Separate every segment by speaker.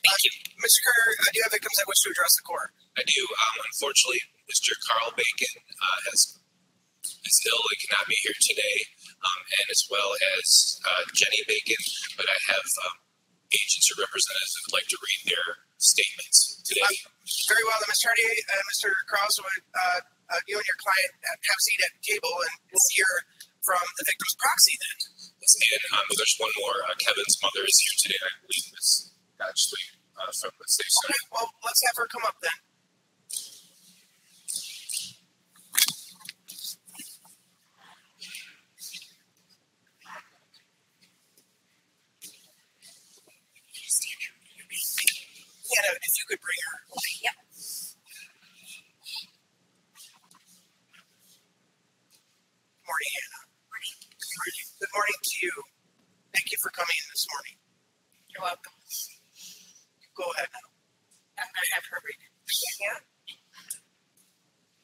Speaker 1: Thank you.
Speaker 2: Mr. Kerner, do you have victims that wish to address the court?
Speaker 3: I do. Unfortunately, Mr. Carl Bacon is ill and cannot be here today, and as well as Jenny Bacon, but I have agents or representatives who would like to read their statements today.
Speaker 2: Very well, then, Mr. Hardy, Mr. Krause, would you and your client have a seat at the table, and we'll hear from the victim's proxy then.
Speaker 3: And there's one more. Kevin's mother is here today, and I believe Ms. Godfrey from the Safe Center.
Speaker 2: Okay, well, let's have her come up then. Hannah, if you could bring her.
Speaker 1: Okay, yep.
Speaker 2: Good morning, Hannah.
Speaker 1: Morning.
Speaker 2: Good morning to you. Thank you for coming in this morning.
Speaker 1: You're welcome.
Speaker 2: Go ahead now.
Speaker 1: I'm going to have her read it.
Speaker 2: Yeah.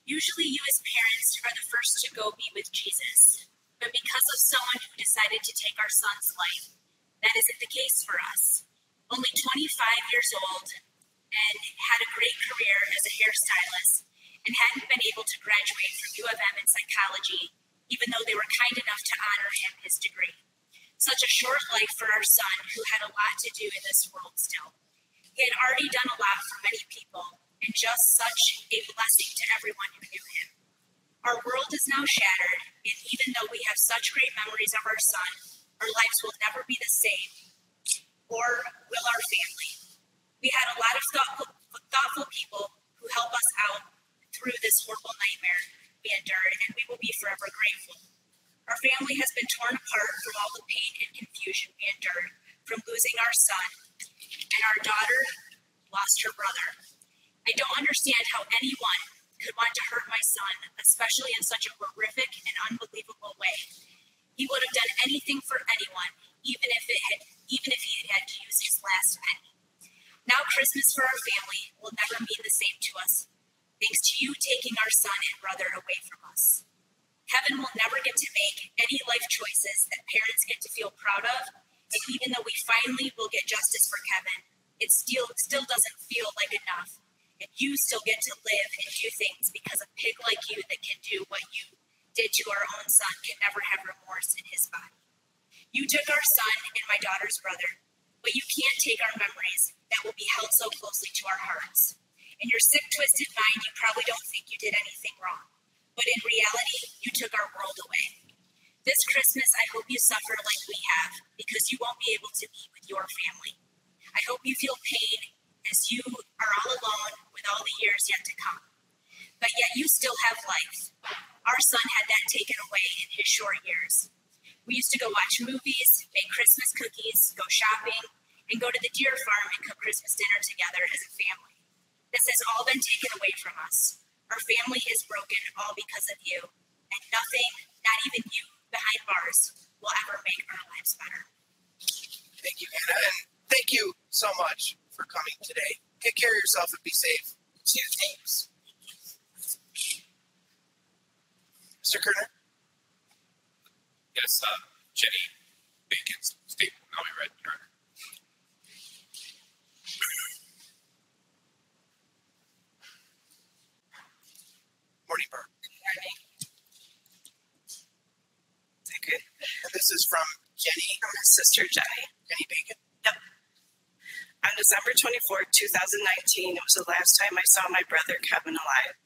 Speaker 4: Usually you as parents are the first to go be with Jesus, but because of someone who decided to take our son's life, that isn't the case for us. Only 25 years old and had a great career as a hairstylist and hadn't been able to graduate from U of M in psychology, even though they were kind enough to honor him his degree. Such a short life for our son who had a lot to do in this world still. He had already done a lot for many people, and just such a blessing to everyone who knew him. Our world is now shattered, and even though we have such great memories of our son, our lives will never be the same, or will our family. We had a lot of thoughtful people who help us out through this horrible nightmare we endured, and we will be forever grateful. Our family has been torn apart from all the pain and confusion we endured from losing our son, and our daughter lost her brother. I don't understand how anyone could want to hurt my son, especially in such a horrific and unbelievable way. He would have done anything for anyone, even if he had to use his last penny. Now Christmas for our family will never mean the same to us, thanks to you taking our son and brother away from us. Kevin will never get to make any life choices that parents get to feel proud of, and even though we finally will get justice for Kevin, it still doesn't feel like enough. And you still get to live and do things because a pig like you that can do what you did to our own son can never have remorse in his body. You took our son and my daughter's brother, but you can't take our memories that will be held so closely to our hearts. In your sick, twisted mind, you probably don't think you did anything wrong. But in reality, you took our world away. This Christmas, I hope you suffer like we have, because you won't be able to be with your family. I hope you feel pain as you are all alone with all the years yet to come. But yet you still have life. Our son had that taken away in his short years. We used to go watch movies, make Christmas cookies, go shopping, and go to the deer farm and cook Christmas dinner together as a family. This has all been taken away from us. Our family is broken all because of you, and nothing, not even you, behind bars, will ever make our lives better.
Speaker 2: Thank you, Hannah, and thank you so much for coming today. Take care of yourself and be safe. See you, thanks. Mr. Kerner?
Speaker 3: Yes, Jenny Bacon's statement will now be read, Your Honor.
Speaker 2: Morning, Mark.
Speaker 1: Morning.
Speaker 2: Okay. And this is from Jenny.
Speaker 5: From his sister, Jenny.
Speaker 2: Jenny Bacon.
Speaker 5: Yep. On December 24th, 2019, it was the last time I saw my brother Kevin alive.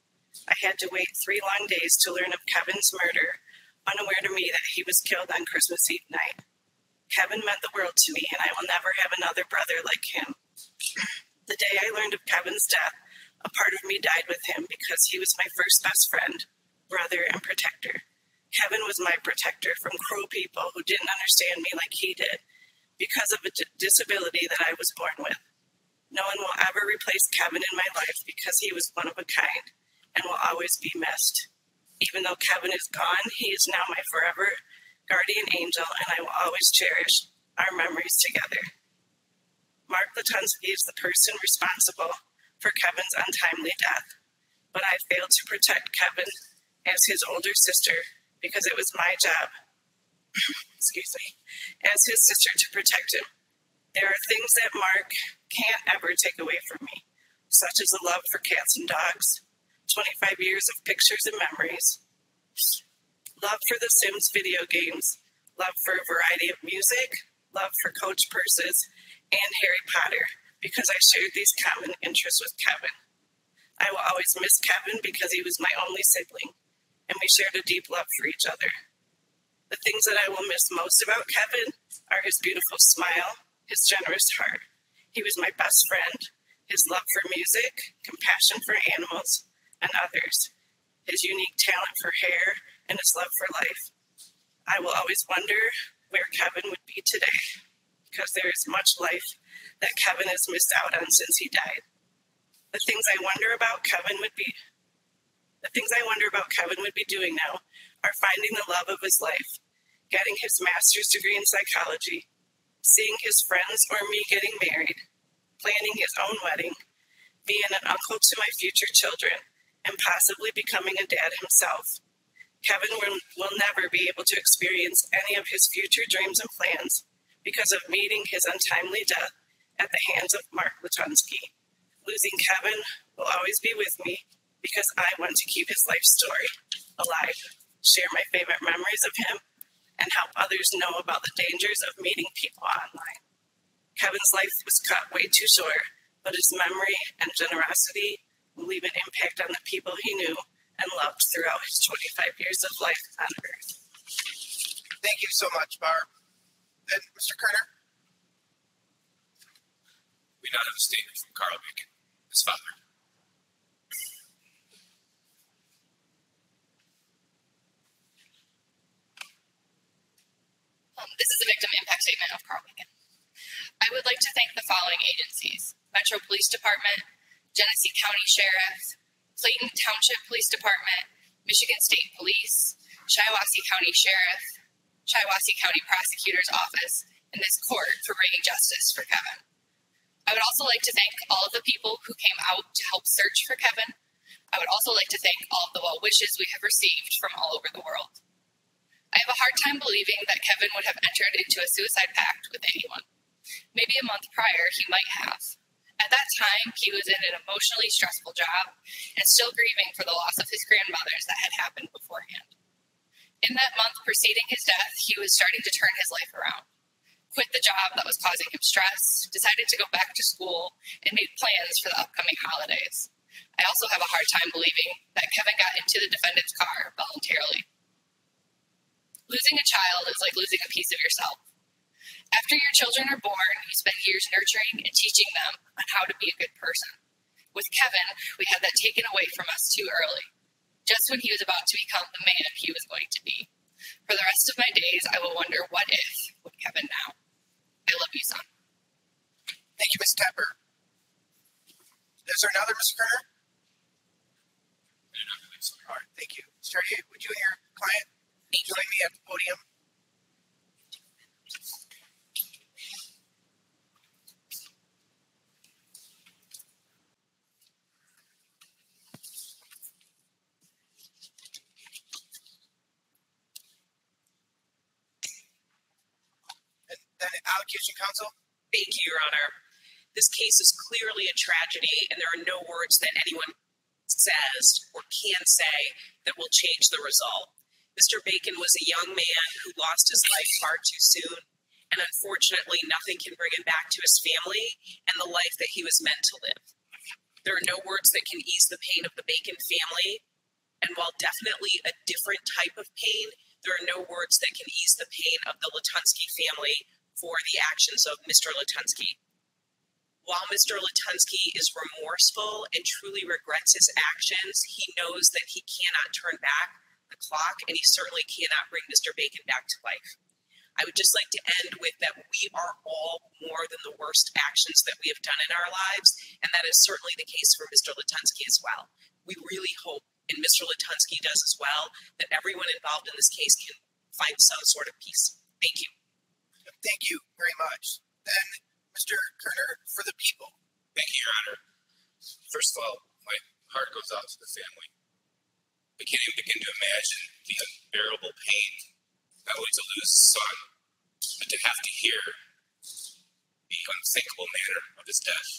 Speaker 5: I had to wait 3 long days to learn of Kevin's murder, unaware to me that he was killed on Christmas Eve night. Kevin meant the world to me, and I will never have another brother like him. The day I learned of Kevin's death, a part of me died with him because he was my first best friend, brother, and protector. Kevin was my protector from cruel people who didn't understand me like he did because of a disability that I was born with. No one will ever replace Kevin in my life because he was one of a kind and will always be missed. Even though Kevin is gone, he is now my forever guardian angel, and I will always cherish our memories together. Mark Latunski is the person responsible for Kevin's untimely death, but I failed to protect Kevin as his older sister because it was my job, as his sister, to protect him. There are things that Mark can't ever take away from me, such as a love for cats and dogs, 25 years of pictures and memories, love for The Sims video games, love for a variety of music, love for Coach purses, and Harry Potter, because I shared these common interests with Kevin. I will always miss Kevin because he was my only sibling, and we shared a deep love for each other. The things that I will miss most about Kevin are his beautiful smile, his generous heart. He was my best friend, his love for music, compassion for animals and others, his unique talent for hair, and his love for life. I will always wonder where Kevin would be today, because there is much life that Kevin has missed out on since he died. The things I wonder about Kevin would be doing now are finding the love of his life, getting his master's degree in psychology, seeing his friends or me getting married, planning his own wedding, being an uncle to my future children, and possibly becoming a dad himself. Kevin will never be able to experience any of his future dreams and plans because of meeting his untimely death at the hands of Mark Latunski. Losing Kevin will always be with me because I want to keep his life story alive, share my favorite memories of him, and help others know about the dangers of meeting people online. Kevin's life was cut way too short, but his memory and generosity will leave an impact on the people he knew and loved throughout his 25 years of life on Earth.
Speaker 2: Thank you so much, Barb. And Mr. Kerner?
Speaker 3: We now have a statement from Carl Bacon, his father.
Speaker 6: This is a victim impact statement of Carl Bacon. I would like to thank the following agencies: Metro Police Department, Genesee County Sheriff, Clayton Township Police Department, Michigan State Police, Shiawassee County Sheriff, Shiawassee County Prosecutor's Office, and this court for bringing justice for Kevin. I would also like to thank all of the people who came out to help search for Kevin. I would also like to thank all of the well wishes we have received from all over the world. I have a hard time believing that Kevin would have entered into a suicide pact with anyone. Maybe a month prior, he might have. At that time, he was in an emotionally stressful job and still grieving for the loss of his grandmothers that had happened beforehand. In that month preceding his death, he was starting to turn his life around. Quit the job that was causing him stress, decided to go back to school, and made plans for the upcoming holidays. I also have a hard time believing that Kevin got into the defendant's car voluntarily. Losing a child is like losing a piece of yourself. After your children are born, you spend years nurturing and teaching them on how to be a good person. With Kevin, we had that taken away from us too early, just when he was about to become the man he was going to be. For the rest of my days, I will wonder what if with Kevin now. I love you, son.
Speaker 2: Thank you, Ms. Tepper. Is there another, Mr. Kerner? All right, thank you. Mr. Hardy, would you and your client join me at the podium? And then allocution counsel.
Speaker 7: Thank you, Your Honor. This case is clearly a tragedy, and there are no words that anyone says or can say that will change the result. Mr. Bacon was a young man who lost his life far too soon, and unfortunately, nothing can bring him back to his family and the life that he was meant to live. There are no words that can ease the pain of the Bacon family, and while definitely a different type of pain, there are no words that can ease the pain of the Latunski family for the actions of Mr. Latunski. While Mr. Latunski is remorseful and truly regrets his actions, he knows that he cannot turn back the clock, and he certainly cannot bring Mr. Bacon back to life. I would just like to end with that we are all more than the worst actions that we have done in our lives, and that is certainly the case for Mr. Latunski as well. We really hope, and Mr. Latunski does as well, that everyone involved in this case can find some sort of peace. Thank you.
Speaker 2: Thank you very much. Then, Mr. Kerner, for the people.
Speaker 3: Thank you, Your Honor. First of all, my heart goes out to the family. I can't even begin to imagine the unbearable pain, not only to lose a son, but to have to hear the unthinkable manner of his death.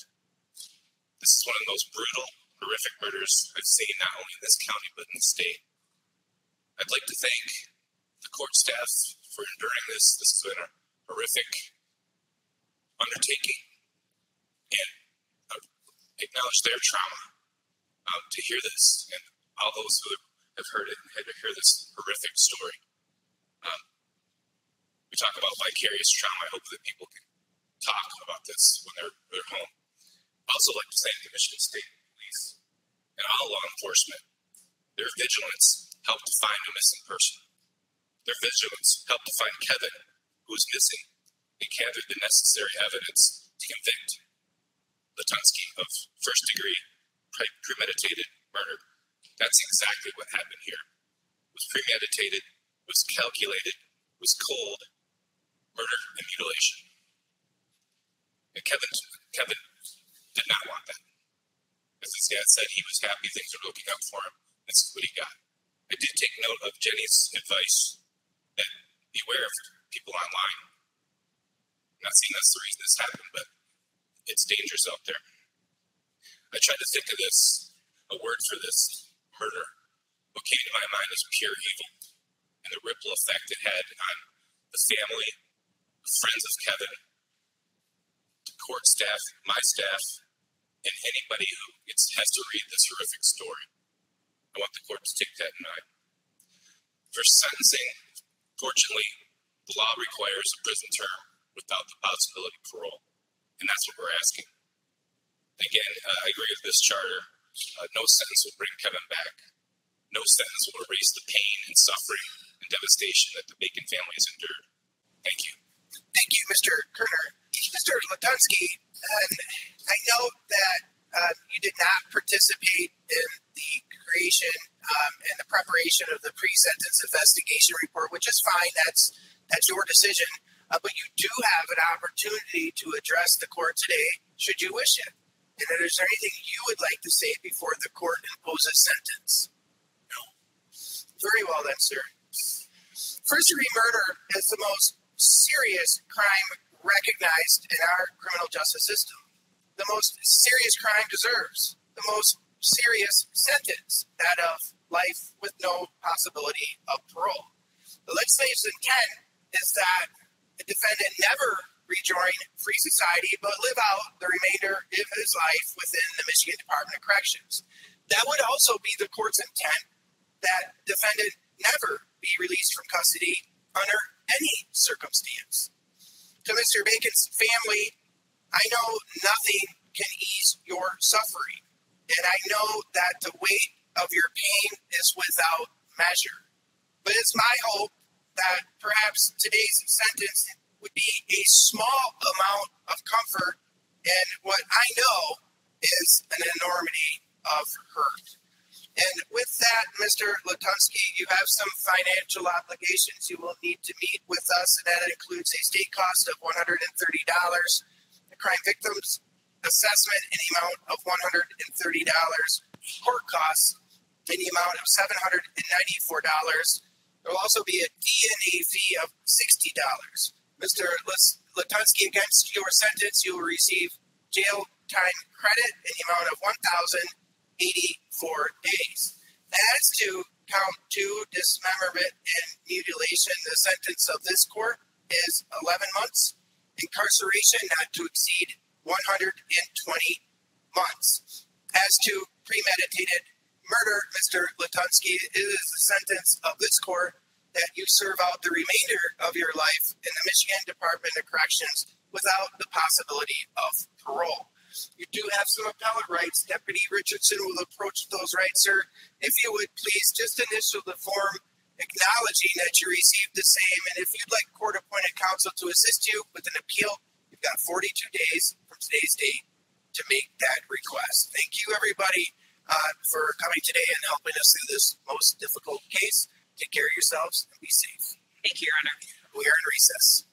Speaker 3: This is one of the most brutal, horrific murders I've seen not only in this county but in the state. I'd like to thank the court staff for enduring this. This has been a horrific undertaking, and acknowledge their trauma to hear this, and all those who have heard it and had to hear this horrific story. We talk about vicarious trauma. I hope that people can talk about this when they're home. I also like to thank the Michigan State Police and all law enforcement. Their vigilance helped to find a missing person. Their vigilance helped to find Kevin, who was missing, and gathered the necessary evidence to convict Latunski of first-degree premeditated murder. That's exactly what happened here. It was premeditated, it was calculated, it was cold, murder and mutilation. And Kevin did not want that. As his dad said, he was happy things were looking up for him. This is what he got. I did take note of Jenny's advice that beware of people online. I'm not saying that's the reason this happened, but it's dangerous out there. I tried to think of this, a word for this murder. What came to my mind is pure evil, and the ripple effect it had on the family, the friends of Kevin, the court staff, my staff, and anybody who has to read this horrific story. I want the court to take that in mind. For sentencing, fortunately, the law requires a prison term without the possibility of parole, and that's what we're asking. Again, I agree with this charter. No sentence will bring Kevin back. No sentence will erase the pain and suffering and devastation that the Bacon family has endured. Thank you.
Speaker 2: Thank you, Mr. Kerner. Mr. Latunski, I know that you did not participate in the creation and the preparation of the pre-sentence investigation report, which is fine. That's your decision. But you do have an opportunity to address the court today, should you wish it. And is there anything you would like to say before the court imposes sentence? No. Very well then, sir. First-degree murder is the most serious crime recognized in our criminal justice system. The most serious crime deserves the most serious sentence, that of life with no possibility of parole. The legislature's intent is that the defendant never rejoin free society, but live out the remainder of his life within the Michigan Department of Corrections. That would also be the court's intent, that defendant never be released from custody under any circumstance. To Mr. Bacon's family, I know nothing can ease your suffering, and I know that the weight of your pain is without measure. But it's my hope that perhaps today's sentence would be a small amount of comfort in what I know is an enormity of hurt. And with that, Mr. Latunski, you have some financial obligations you will need to meet with us, and that includes a state cost of $130, a crime victims assessment in the amount of $130, court costs in the amount of $794. There will also be a D&A fee of $60. Mr. Latunski, against your sentence, you will receive jail time credit in the amount of 1,084 days. As to count 2, dismemberment and mutilation, the sentence of this court is 11 months, incarceration not to exceed 120 months. As to premeditated murder, Mr. Latunski, it is the sentence of this court that you serve out the remainder of your life in the Michigan Department of Corrections without the possibility of parole. You do have some appellate rights. Deputy Richardson will approach those rights, sir. If you would please just initial the form acknowledging that you received the same. And if you'd like court-appointed counsel to assist you with an appeal, you've got 42 days from today's date to make that request. Thank you, everybody, for coming today and helping us through this most difficult case. Take care of yourselves and be safe.
Speaker 7: Thank you, Your Honor.
Speaker 2: We are in recess.